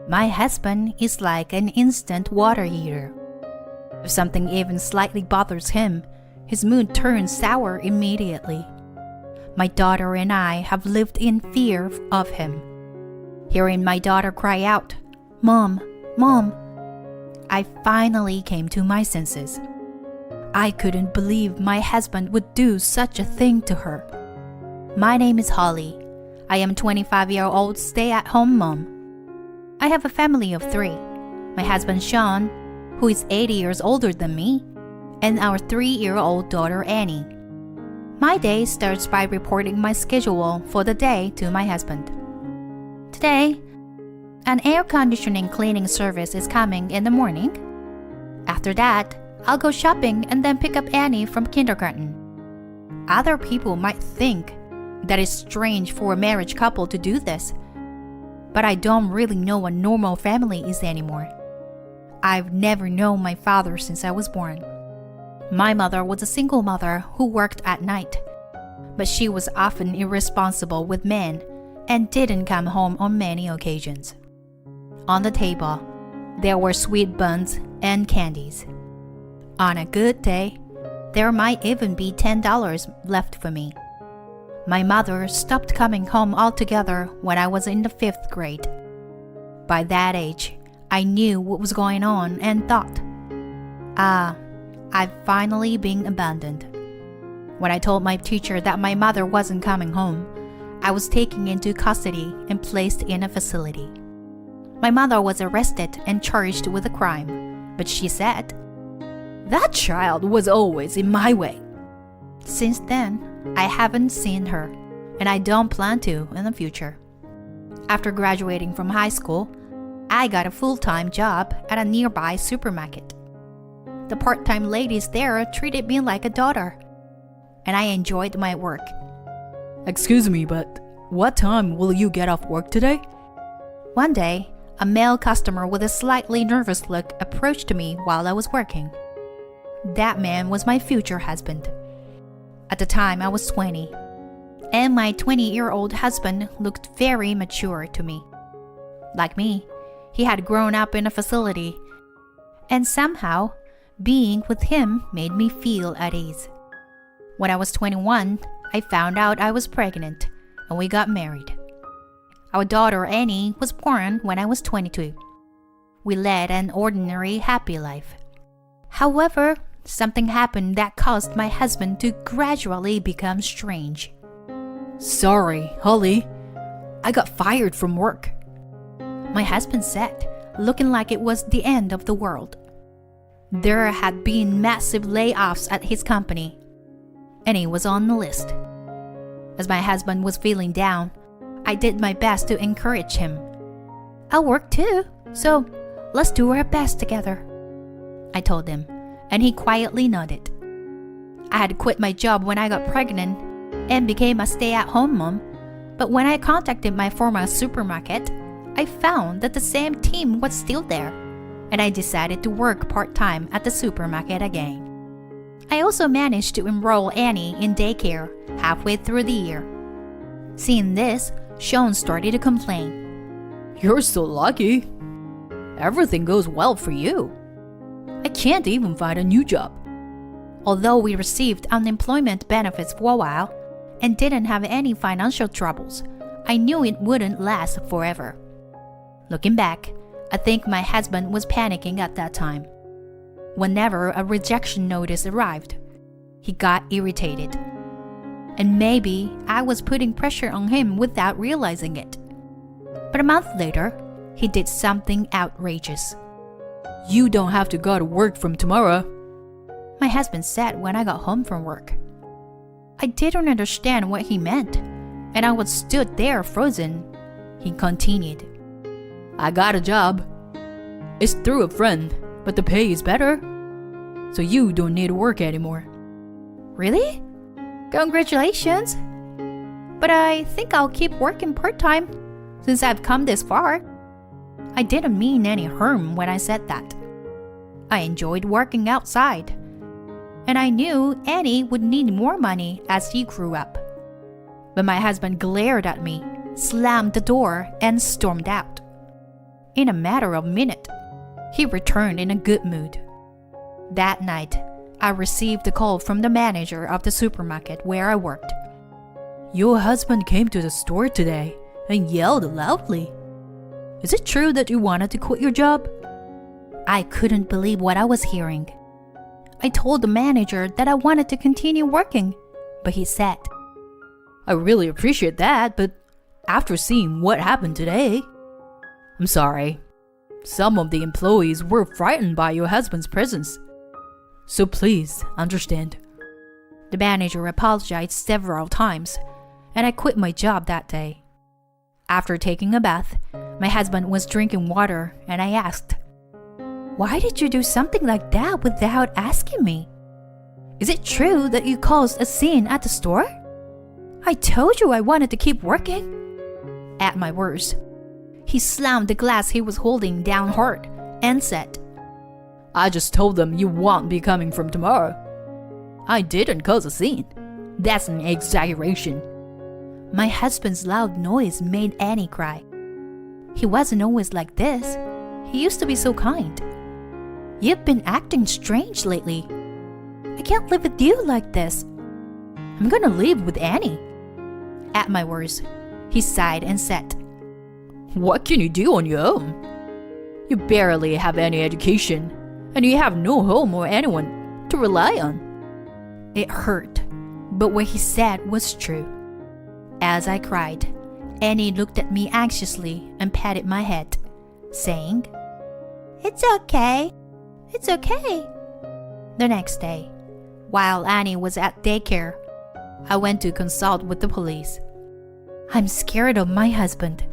My husband is like an instant water heater. If something even slightly bothers him, his mood turns sour immediately. My daughter and I have lived in fear of him. Hearing my daughter cry out, "Mom, Mom," I finally came to my senses. I couldn't believe my husband would do such a thing to her. My name is Holly. I am a 25-year-old stay-at-home mom. I have a family of 3. My husband Sean, who is 80 years older than me, and our 3-year-old daughter Annie. My day starts by reporting my schedule for the day to my husband. Today, an air conditioning cleaning service is coming in the morning. After that, I'll go shopping and then pick up Annie from kindergarten. Other people might think that it's strange for a married couple to do this, but I don't really know what normal family is anymore. I've never known my father since I was born. My mother was a single mother who worked at night, but she was often irresponsible with men and didn't come home on many occasions. On the table, there were sweet buns and candies. On a good day, there might even be $10 left for me. My mother stopped coming home altogether when I was in the 5th grade. By that age, I knew what was going on and thought, I've finally been abandoned. When I told my teacher that my mother wasn't coming home, I was taken into custody and placed in a facility. My mother was arrested and charged with a crime, but she said, "That child was always in my way." Since then, I haven't seen her, and I don't plan to in the future. After graduating from high school, I got a full-time job at a nearby supermarket. The part-time ladies there treated me like a daughter, and I enjoyed my work. Excuse me, but what time will you get off work today? One day, a male customer with a slightly nervous look approached me while I was working. That man was my future husband. At the time, I was 20, and my 20-year-old husband looked very mature to me. Like me, he had grown up in a facility, and somehow, being with him made me feel at ease. When I was 21, I found out I was pregnant, and we got married. Our daughter Annie was born when I was 22. We led an ordinary, happy life. However, something happened that caused my husband to gradually become strange. Sorry, Holly. I got fired from work. My husband said, looking like it was the end of the world. There had been massive layoffs at his company, and he was on the list. As my husband was feeling down, I did my best to encourage him. "I'll work too, so let's do our best together," I told him, and he quietly nodded. I had quit my job when I got pregnant and became a stay-at-home mom, but when I contacted my former supermarket, I found that the same team was still there, and I decided to work part-time at the supermarket again. I also managed to enroll Annie in daycare halfway through the year. Seeing this, Sean started to complain. You're so lucky. Everything goes well for you. I can't even find a new job. Although we received unemployment benefits for a while and didn't have any financial troubles, I knew it wouldn't last forever. Looking back, I think my husband was panicking at that time. Whenever a rejection notice arrived, he got irritated. And maybe I was putting pressure on him without realizing it. But a month later, he did something outrageous. You don't have to go to work from tomorrow, my husband said when I got home from work. I didn't understand what he meant, and I was stood there frozen. He continued. I got a job. It's through a friend, but the pay is better, so you don't need to work anymore. Really? Congratulations! But I think I'll keep working part-time since I've come this far. I didn't mean any harm when I said that. I enjoyed working outside, and I knew Annie would need more money as she grew up. But my husband glared at me, slammed the door, and stormed out. In a matter of minutes, he returned in a good mood. That night, I received a call from the manager of the supermarket where I worked. Your husband came to the store today and yelled loudly. Is it true that you wanted to quit your job? I couldn't believe what I was hearing. I told the manager that I wanted to continue working, but he said, I really appreciate that, but after seeing what happened today, I'm sorry. Some of the employees were frightened by your husband's presence. So please understand. The manager apologized several times, and I quit my job that day. After taking a bath, my husband was drinking water, and I asked, "Why did you do something like that without asking me? Is it true that you caused a scene at the store? I told you I wanted to keep working." At my words, he slammed the glass he was holding down hard and said, I just told them you won't be coming from tomorrow. I didn't cause a scene. That's an exaggeration. My husband's loud noise made Annie cry. He wasn't always like this. He used to be so kind. You've been acting strange lately. I can't live with you like this. I'm gonna live with Annie. At my words, he sighed and said, What can you do on your own? You barely have any education, and you have no home or anyone to rely on. It hurt, but what he said was true. As I cried, Annie looked at me anxiously and patted my head, saying, "It's okay. It's okay." The next day, while Annie was at daycare, I went to consult with the police. I'm scared of my husband.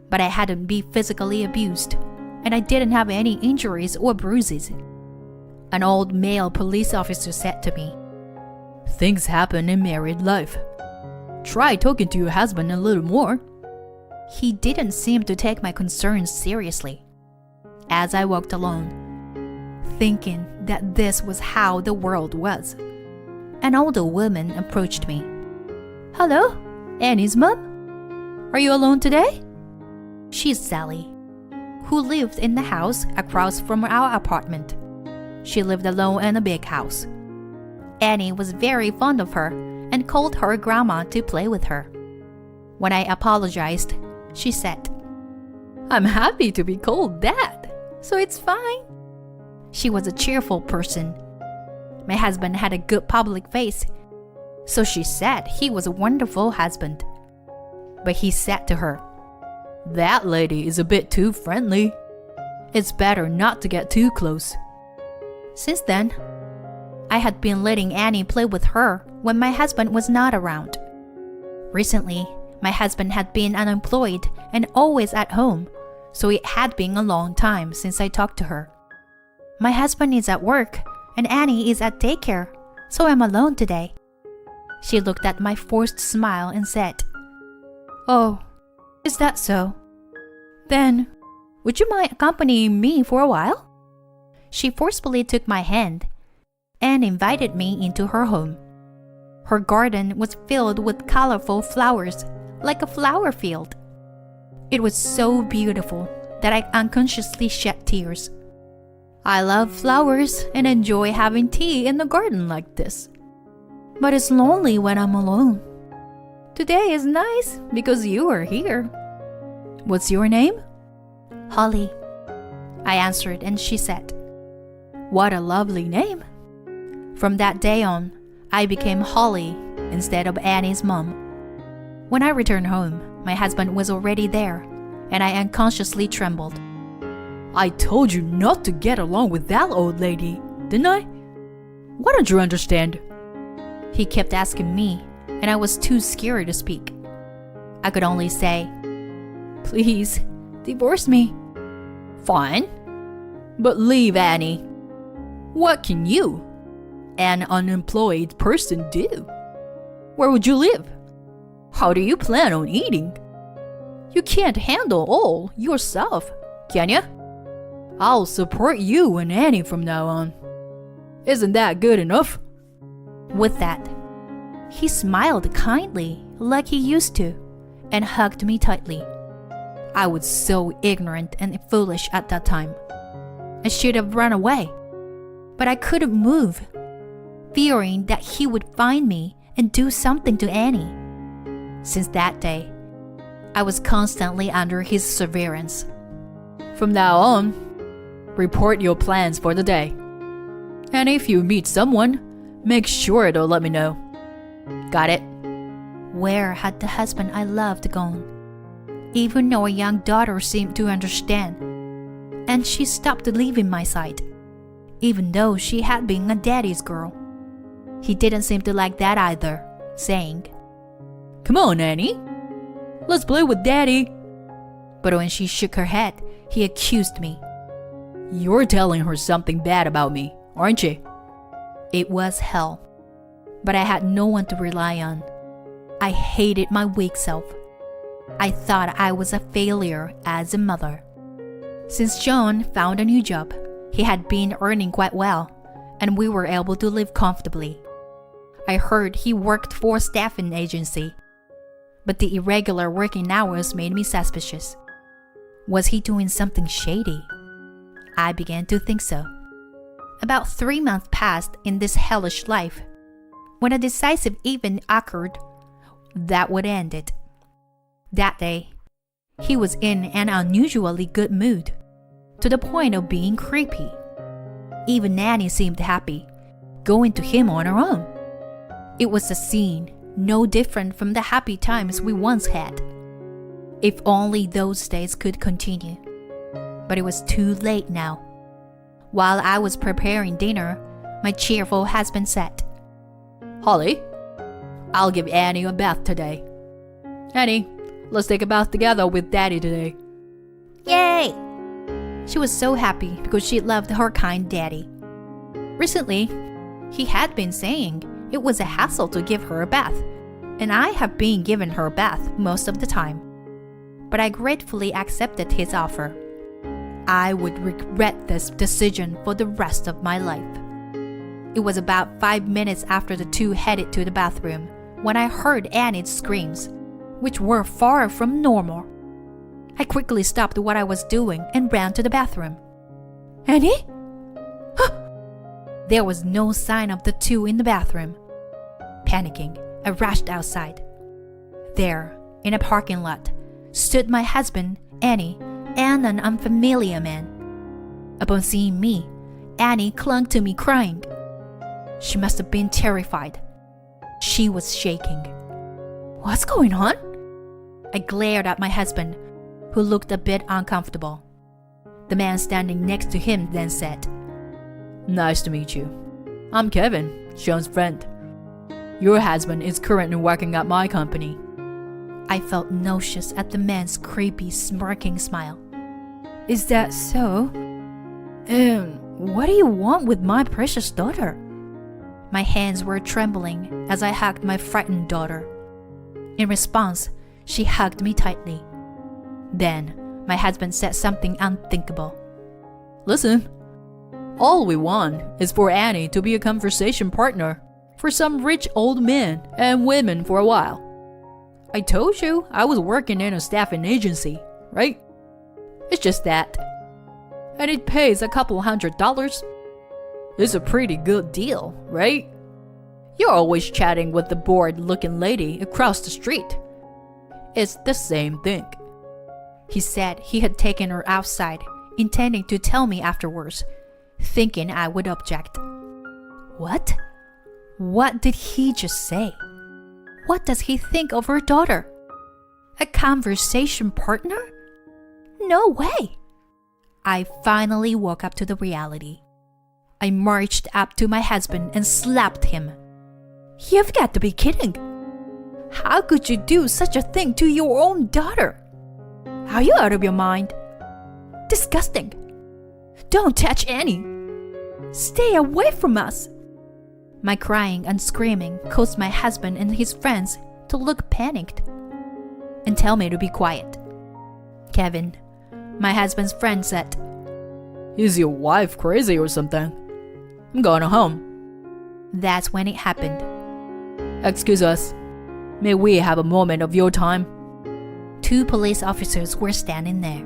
But I hadn't been physically abused, and I didn't have any injuries or bruises. An old male police officer said to me, Things happen in married life. Try talking to your husband a little more. He didn't seem to take my concerns seriously. As I walked alone, thinking that this was how the world was, an older woman approached me. "Hello, Annie's mom? Are you alone today?" She's Sally, who lived in the house across from our apartment. She lived alone in a big house. Annie was very fond of her and called her grandma to play with her. When I apologized, she said, "I'm happy to be called that, so it's fine." She was a cheerful person. My husband had a good public face, so she said he was a wonderful husband. But he said to her, That lady is a bit too friendly. It's better not to get too close. Since then, I had been letting Annie play with her when my husband was not around. Recently, my husband had been unemployed and always at home, so it had been a long time since I talked to her. My husband is at work and Annie is at daycare, so I'm alone today. She looked at my forced smile and said, "Oh, is that so? Then, would you mind accompanying me for a while?" She forcefully took my hand and invited me into her home. Her garden was filled with colorful flowers, like a flower field. It was so beautiful that I unconsciously shed tears. I love flowers and enjoy having tea in the garden like this. But it's lonely when I'm alone. Today is nice because you are here. What's your name? Holly. I answered and she said, "What a lovely name." From that day on, I became Holly instead of Annie's mom. When I returned home, my husband was already there, and I unconsciously trembled. I told you not to get along with that old lady, didn't I? Why don't you understand? He kept asking me, and I was too scared to speak. I could only say, "Please, divorce me." Fine, but leave Annie. What can you, an unemployed person, do? Where would you live? How do you plan on eating? You can't handle all yourself, can you? I'll support you and Annie from now on. Isn't that good enough? With that, he smiled kindly like he used to and hugged me tightly. I was so ignorant and foolish at that time. I should have run away, but I couldn't move, fearing that he would find me and do something to Annie. Since that day, I was constantly under his surveillance. From now on, report your plans for the day. And if you meet someone, make sure to let me know. Got it? Where had the husband I loved gone? Even our young daughter seemed to understand, and she stopped leaving my side, even though she had been a daddy's girl. He didn't seem to like that either, saying, Come on, Annie. Let's play with Daddy. But when she shook her head, he accused me. You're telling her something bad about me, aren't you? It was hell, but I had no one to rely on. I hated my weak self. I thought I was a failure as a mother. Since John found a new job, he had been earning quite well, and we were able to live comfortably. I heard he worked for a staffing agency, but the irregular working hours made me suspicious. Was he doing something shady? I began to think so. About 3 months passed in this hellish life, when a decisive event occurred that would end it. That day, he was in an unusually good mood, to the point of being creepy. Even Nanny seemed happy, going to him on her own. It was a scene no different from the happy times we once had. If only those days could continue. But it was too late now. While I was preparing dinner, my cheerful husband said, Holly, I'll give Annie a bath today. Annie, let's take a bath together with Daddy today. Yay! She was so happy because she loved her kind daddy. Recently, he had been saying it was a hassle to give her a bath, and I have been giving her a bath most of the time. But I gratefully accepted his offer. I would regret this decision for the rest of my life. It was about 5 minutes after the two headed to the bathroom when I heard Annie's screams, which were far from normal. I quickly stopped what I was doing and ran to the bathroom. Annie? There was no sign of the two in the bathroom. Panicking, I rushed outside. There, in a parking lot, stood my husband, Annie, and an unfamiliar man. Upon seeing me, Annie clung to me crying. She must have been terrified. She was shaking. What's going on? I glared at my husband, who looked a bit uncomfortable. The man standing next to him then said, Nice to meet you. I'm Kevin, Sean's friend. Your husband is currently working at my company. I felt nauseous at the man's creepy, smirking smile. Is that so? What do you want with my precious daughter? My hands were trembling as I hugged my frightened daughter. In response, she hugged me tightly. Then, my husband said something unthinkable. Listen, all we want is for Annie to be a conversation partner for some rich old men and women for a while. I told you I was working in a staffing agency, right? It's just that. And it pays a couple $100. It's a pretty good deal, right? You're always chatting with the bored-looking lady across the street. It's the same thing. He said he had taken her outside, intending to tell me afterwards, thinking I would object. What? What did he just say? What does he think of her daughter? A conversation partner? No way! I finally woke up to the reality. I marched up to my husband and slapped him. You've got to be kidding! How could you do such a thing to your own daughter? Are you out of your mind? Disgusting! Don't touch Annie! Stay away from us! My crying and screaming caused my husband and his friends to look panicked and tell me to be quiet. Kevin, my husband's friend, said, Is your wife crazy or something? I'm going home. That's when it happened. Excuse us. May we have a moment of your time? 2 police officers were standing there.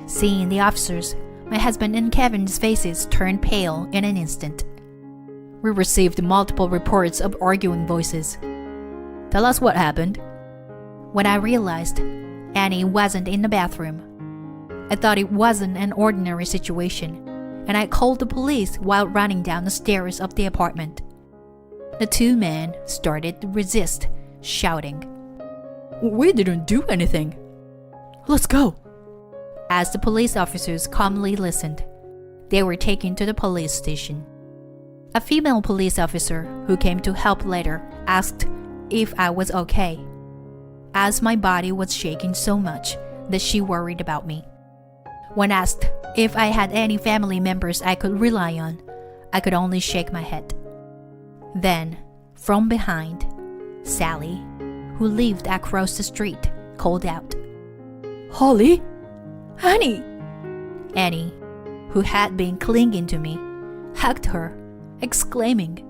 Seeing the officers, my husband and Kevin's faces turned pale in an instant. We received multiple reports of arguing voices. Tell us what happened. When I realized Annie wasn't in the bathroom, I thought it wasn't an ordinary situation, and I called the police while running down the stairs of the apartment. The 2 men started to resist, shouting, We didn't do anything. Let's go. As the police officers calmly listened, they were taken to the police station. A female police officer who came to help later asked if I was okay, as my body was shaking so much that she worried about me. When asked if I had any family members I could rely on, I could only shake my head. Then, from behind, Sally, who lived across the street, called out, Holly? Annie? Annie, who had been clinging to me, hugged her, exclaiming,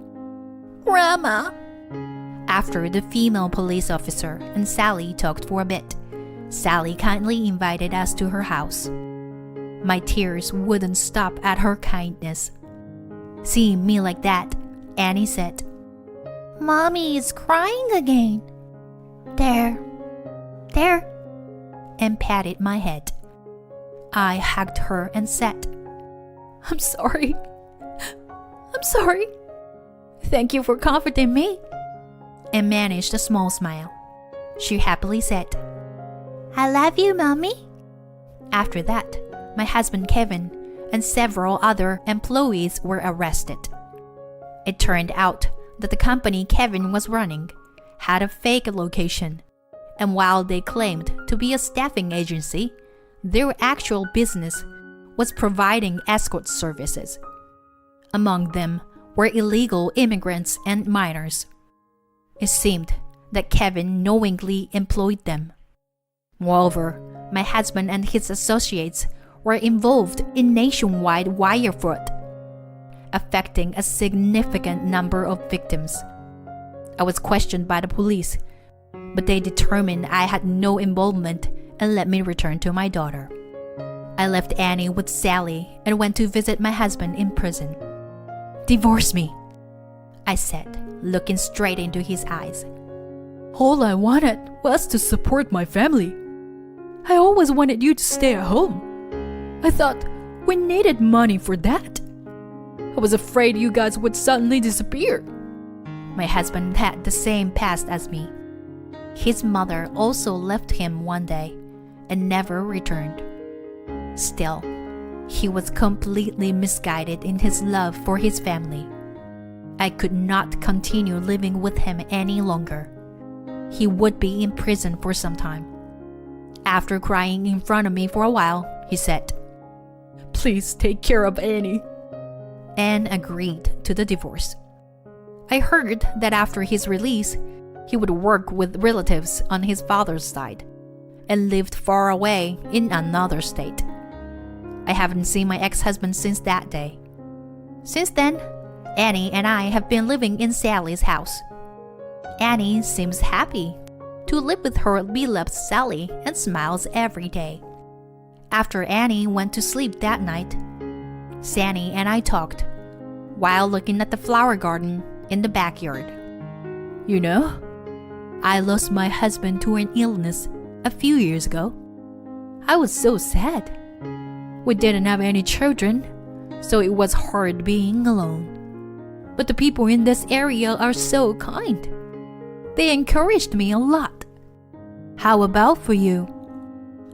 Grandma! After the female police officer and Sally talked for a bit, Sally kindly invited us to her house. My tears wouldn't stop at her kindness. Seeing me like that, Annie said, Mommy is crying again. There, and patted my head. I hugged her and said, I'm sorry. Thank you for comforting me. And managed a small smile. She happily said, I love you, Mommy. After that, my husband Kevin and several other employees were arrested. It turned out that the company Kevin was running had a fake location, and while they claimed to be a staffing agency, their actual business was providing escort services. Among them were illegal immigrants and minors. It seemed that Kevin knowingly employed them. Moreover, my husband and his associates were involved in nationwide wire fraud, affecting a significant number of victims. I was questioned by the police, but they determined I had no involvement and let me return to my daughter. I left Annie with Sally and went to visit my husband in prison. Divorce me, I said, looking straight into his eyes. All I wanted was to support my family. I always wanted you to stay at home. I thought we needed money for that. I was afraid you guys would suddenly disappear. My husband had the same past as me. His mother also left him one day and never returned. Still, he was completely misguided in his love for his family. I could not continue living with him any longer. He would be in prison for some time. After crying in front of me for a while, he said, Please take care of Annie, and agreed to the divorce. I heard that after his release, he would work with relatives on his father's side and lived far away in another state. I haven't seen my ex-husband since that day. Since then, Annie and I have been living in Sally's house. Annie seems happy to live with her beloved Sally and smiles every day. After Annie went to sleep that night, Sally and I talked while looking at the flower garden in the backyard. You know, I lost my husband to an illness a few years ago. I was so sad. We didn't have any children, so it was hard being alone. But the people in this area are so kind. They encouraged me a lot. How about for you?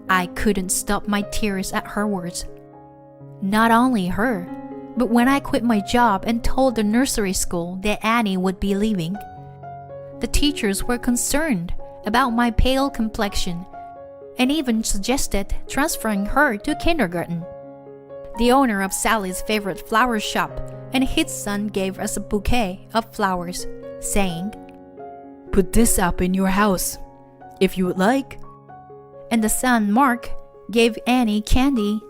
I couldn't stop my tears at her words. Not only her, but when I quit my job and told the nursery school that Annie would be leaving, the teachers were concerned about my pale complexion and even suggested transferring her to kindergarten. The owner of Sally's favorite flower shop and his son gave us a bouquet of flowers, saying, Put this up in your house, if you would like. And the son, Mark, gave Annie candy,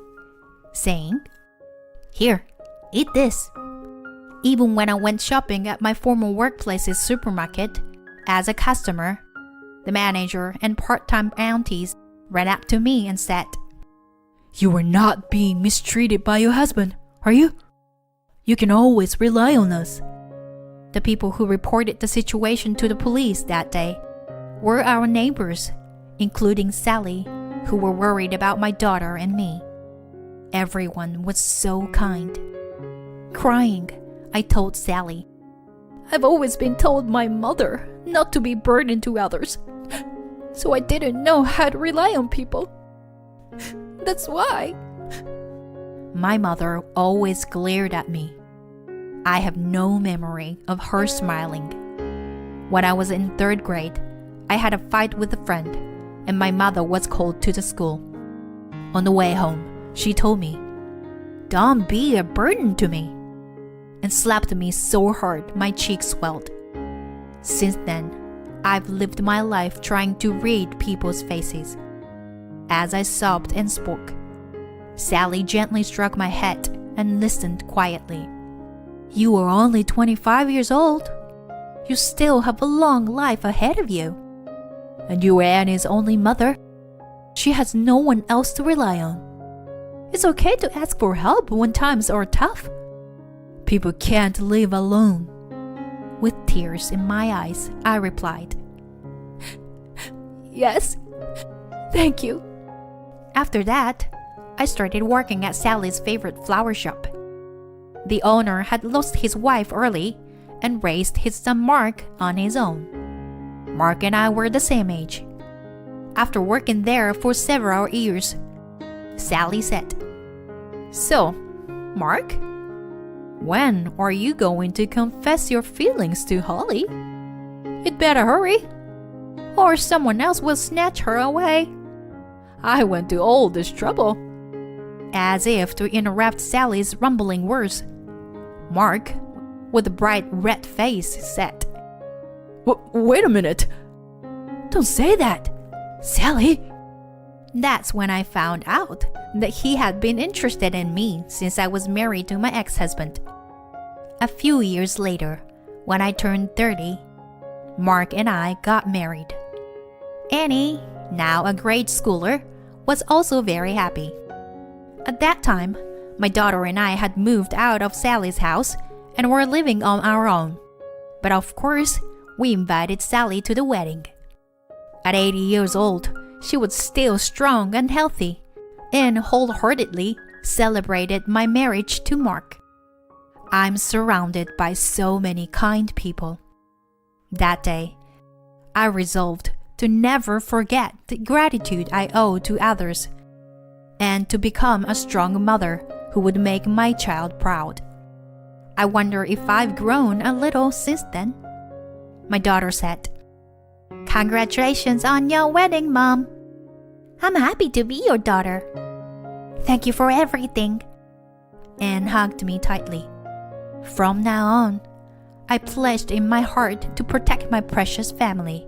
saying, Here, eat this. Even when I went shopping at my former workplace's supermarket, as a customer, The manager and part-time aunties ran up to me and said, "You are not being mistreated by your husband, are you? You can always rely on us." The people who reported the situation to the police that day were our neighbors, including Sally, who were worried about my daughter and me. Everyone was so kind. Crying, I told Sally, "I've always been told my mother not to be burden to others, so I didn't know how to rely on people. That's why." My mother always glared at me. I have no memory of her smiling. When I was in 3rd grade, I had a fight with a friend, and my mother was called to the school. On the way home, she told me, "Don't be a burden to me," and slapped me so hard my cheeks swelled. Since then, I've lived my life trying to read people's faces. As I sobbed and spoke, Sally gently stroked my head and listened quietly. "You are only 25 years old. You still have a long life ahead of you. And you are Annie's only mother. She has no one else to rely on. It's okay to ask for help when times are tough. People can't live alone." With tears in my eyes, I replied, "Yes, thank you." After that, I started working at Sally's favorite flower shop. The owner had lost his wife early and raised his son Mark on his own. Mark and I were the same age. After working there for several years, Sally said, "So, Mark, when are you going to confess your feelings to Holly? You'd better hurry, or someone else will snatch her away." I went to all this trouble. As if to interrupt Sally's rumbling words, Mark, with a bright red face, said, Wait a minute. Don't say that, Sally." That's when I found out that he had been interested in me since I was married to my ex-husband. A few years later, when I turned 30, Mark and I got married. Annie, now a grade schooler, was also very happy. At that time, my daughter and I had moved out of Sally's house and were living on our own. But of course, we invited Sally to the wedding. At 80 years old, she was still strong and healthy, and wholeheartedly celebrated my marriage to Mark. I'm surrounded by so many kind people. That day, I resolved to never forget the gratitude I owe to others, and to become a strong mother who would make my child proud. I wonder if I've grown a little since then. My daughter said, "Congratulations on your wedding, Mom. I'm happy to be your daughter. Thank you for everything," and hugged me tightly. From now on, I pledged in my heart to protect my precious family.